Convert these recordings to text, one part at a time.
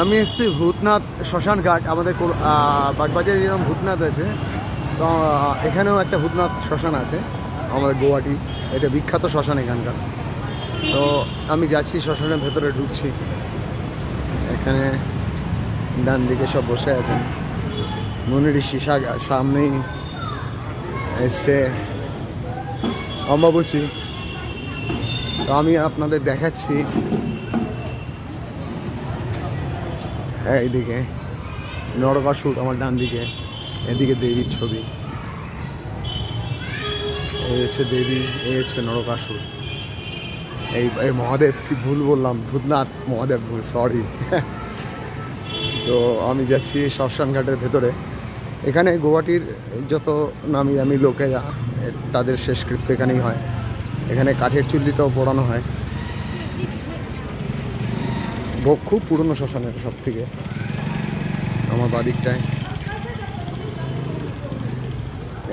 আমি এসেছি ভূতনাথ শ্মশান ঘাট। আমাদের বাগবাজারে যেরকম ভূতনাথ আছে, তো এখানেও একটা ভূতনাথ শ্মশান আছে আমাদের গুয়াহাটি। এটা বিখ্যাত শ্মশান এখানকার। তো আমি যাচ্ছি শ্মশানের ভেতরে, ঢুকছি। এখানে ডান দিকে সব বসে আছেন মুনি ঋষি। সামনেই এসছে অম্বাবুচি। তো আমি আপনাদের দেখাচ্ছি এইদিকে নরকাসুর, আমার ডান দিকে, এদিকে দেবীর ছবি। এই হচ্ছে দেবী, এই হচ্ছে নরকাসুর। এই মহাদেব, কি ভুল বললাম, ভূতনাথ মহাদেব, সরি। তো আমি যাচ্ছি শ্মশান ঘাটের ভেতরে। এখানে গুয়াহাটির যত নামি দামি লোকেরা, তাদের শেষকৃত্য এখানেই হয়। এখানে কাঠের চুল্লিতেও পোড়ানো হয়। খুব পুরনো শ্মশান এটা সব থেকে। আমার বাদিকটায়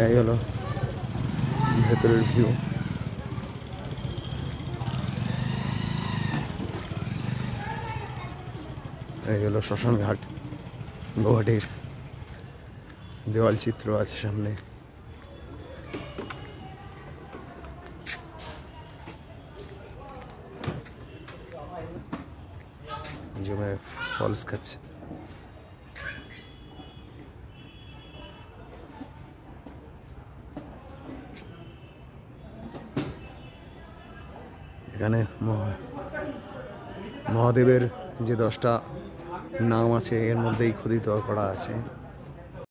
এই হলো ভেতরের ভিউ। এই হলো শ্মশান ঘাট গুয়াহাটির। দেওয়াল চিত্র আছে সামনে। জমে ফলস খাচ্ছে। এখানে মহাদেবের যে 10টা নাম আছে, এর মধ্যেই খোদিত করা আছে।